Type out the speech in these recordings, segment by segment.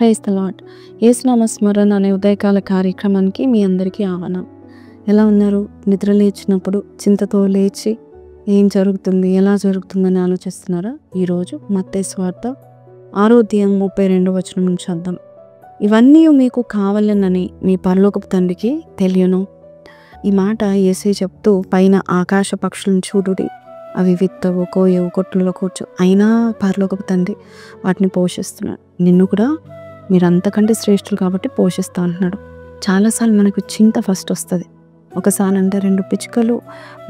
Praise the lord. యేసునామ స్మరణ అనే ఉదయకాల కార్యక్రమానికి మీ అందరికీ ఆహ్వానం. ఎలా ఉన్నారు? నిద్ర లేచినప్పుడు చింతతో లేచి ఏం జరుగుతుంది, ఎలా జరుగుతుందని ఆలోచిస్తున్నారా? ఈరోజు మత్తయి సువార్త 6వ అధ్యాయం 32వ వచనం నుంచి చదువుదాం. ఇవన్నీ మీకు కావాలనని మీ పరలోకపు తండ్రికి తెలియను. ఈ మాట యేసయ్య చెప్తూ, పైన ఆకాశ పక్షులను చూడుడి, అవి విత్తవు, కోయవు, కొట్టులో కూర్చో, అయినా పరలోకపు తండ్రి వాటిని పోషిస్తున్నాడు. నిన్ను కూడా మీరు అంతకంటే శ్రేష్ఠులు కాబట్టి పోషిస్తా అంటున్నాడు. చాలాసార్లు మనకు చింత ఫస్ట్ వస్తుంది. ఒకసారి అంటే 2 పిచ్చుకలు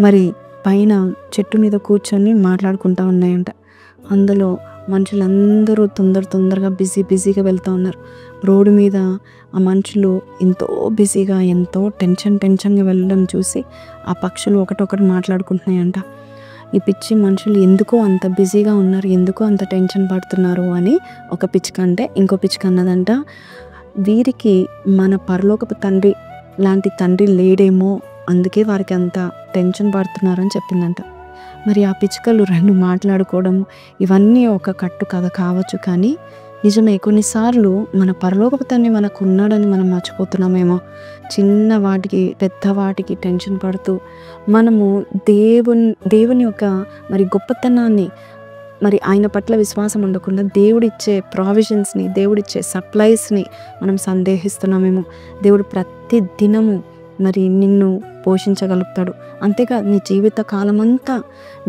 మరి పైన చెట్టు మీద కూర్చొని మాట్లాడుకుంటూ ఉన్నాయంట. అందులో మనుషులందరూ తొందరగా బిజీగా వెళ్తూ ఉన్నారు. రోడ్డు మీద ఆ మనుషులు ఎంతో బిజీగా, ఎంతో టెన్షన్గా వెళ్ళడం చూసి ఆ పక్షులు ఒకటొకటి మాట్లాడుకుంటున్నాయంట. ఈ పిచ్చి మనుషులు ఎందుకో అంత బిజీగా ఉన్నారు, ఎందుకో అంత టెన్షన్ పడుతున్నారు అని ఒక పిచ్చుక అంటే, ఇంకో పిచ్చుక అన్నదంట, వీరికి మన పరలోకపు తండ్రి లాంటి తండ్రి లేడేమో, అందుకే వారికి అంత టెన్షన్ పడుతున్నారని చెప్పిందంట. మరి ఆ పిచ్చుకలు 2 మాట్లాడుకోవడం ఇవన్నీ ఒక కట్టు కథ కావచ్చు, కానీ నిజమే. కొన్నిసార్లు మన పరలోకపు తండ్రి మనకు ఉన్నాడని మనం మర్చిపోతున్నామేమో. చిన్న వాటికి పెద్ద వాటికి టెన్షన్ పడుతూ మనము దేవుని యొక్క మరి గొప్పతనాన్ని, మరి ఆయన పట్ల విశ్వాసం ఉండకుండా దేవుడిచ్చే ప్రావిజన్స్ని, దేవుడిచ్చే సప్లైస్ని మనం సందేహిస్తున్నామేమో. దేవుడు ప్రతి దినము మరి నిన్ను పోషించగలుగుతాడు. అంతేకాదు, నీ జీవిత కాలమంతా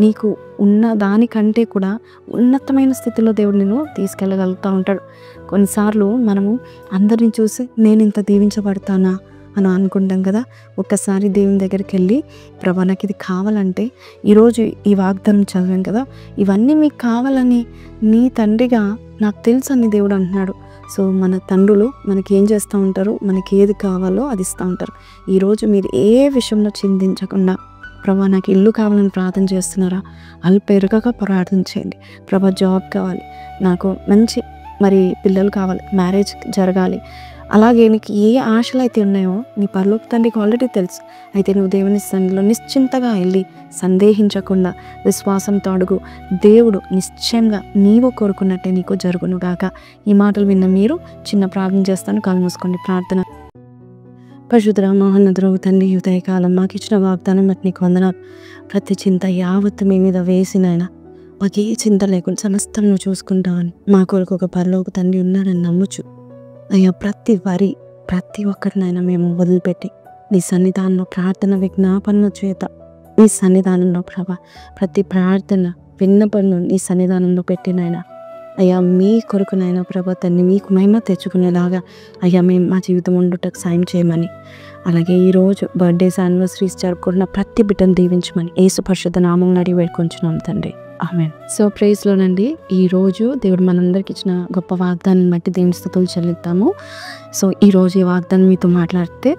నీకు ఉన్న దానికంటే కూడా ఉన్నతమైన స్థితిలో దేవుడు నిన్ను తీసుకెళ్ళగలుగుతూ ఉంటాడు. కొన్నిసార్లు మనము అందరిని చూసి నేను ఇంత దీవించబడతానా అని అనుకుంటాం కదా. ఒక్కసారి దేవుని దగ్గరికి వెళ్ళి, ప్రభా నాకు ఇది కావాలంటే, ఈరోజు ఈ వాగ్దానం చదివాం కదా, ఇవన్నీ మీకు కావాలని నీ తండ్రిగా నాకు తెలుసు అని దేవుడు అంటున్నాడు. సో మన తండ్రులు మనకి ఏం చేస్తూ ఉంటారు, మనకి ఏది కావాలో అది ఇస్తూ ఉంటారు. ఈరోజు మీరు ఏ విషయంలో చింతించకుండా, ప్రభా నాకు ఇల్లు కావాలని ప్రార్థన చేస్తున్నారా, అల్పెరగక ప్రార్థన చేయండి. ప్రభా జాబ్ కావాలి, నాకు మంచి మరి పిల్లలు కావాలి, మ్యారేజ్ జరగాలి, అలాగే నీకు ఏ ఆశలు అయితే ఉన్నాయో నీ పరలోక తండ్రికి ఆల్రెడీ తెలుసు. అయితే నువ్వు దేవుని సన్నిధిలో నిశ్చింతగా వెళ్ళి సందేహించకుండా విశ్వాసంతో అడుగు. దేవుడు నిశ్చయంగా నీవు కోరుకున్నట్టే నీకు జరుగును గాక. ఈ మాటలు విన్న మీరు చిన్న ప్రార్థన చేస్తాను. కళ్ళు మూసుకోండి. ప్రార్థన. పరిశుద్ధ మహోన్నతుడవు తండ్రి, ఉదయకాలం మాకు ఇచ్చిన వాగ్దానం బట్టి నీకు వందనాలు. ప్రతి చింత యావత్తు మీ మీద వేసినైనా మాకు ఏ చింత లేకుండా సమస్తం నువ్వు చూసుకుంటావని, మా కొరకు ఒక పరలోక తండ్రి ఉన్నాడని నమ్ముచు అయ్యా, ప్రతి ఒక్కరినైనా మేము వదిలిపెట్టి నీ సన్నిధానంలో ప్రార్థన విజ్ఞాపన చేత నీ సన్నిధానంలో ప్రభా ప్రతి ప్రార్థన విన్నపను నీ సన్నిధానంలో పెట్టినైనా అయ్యా, మీ కొరకునైనా ప్రభా తండ్రి మీకు మహిమ తెచ్చుకునేలాగా అయ్యా మేము మా జీవితం ఉండుటకు సాయం చేయమని, అలాగే ఈరోజు బర్త్డేస్, యానివర్సరీస్ జరుపుకుంటున్న ప్రతి బిడ్డను దీవించమని యేసు పరిశుద్ధ నామములో అడిగి వేడుకొంచున్నాం తండ్రి. ఆమేన్. సో ప్రైజ్లోనండి, ఈరోజు దేవుడు మనందరికి ఇచ్చిన గొప్ప వాగ్దానం బట్టి దేవుని స్తుతులు చెల్లిద్దాము. సో ఈరోజు ఈ వాగ్దానం మీతో మాట్లాడితే,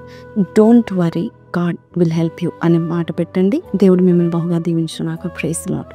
don't worry, God will help you అనే మాట పెట్టండి. దేవుడు మిమ్మల్ని బహుగా దీవించును గాక. Praise lord.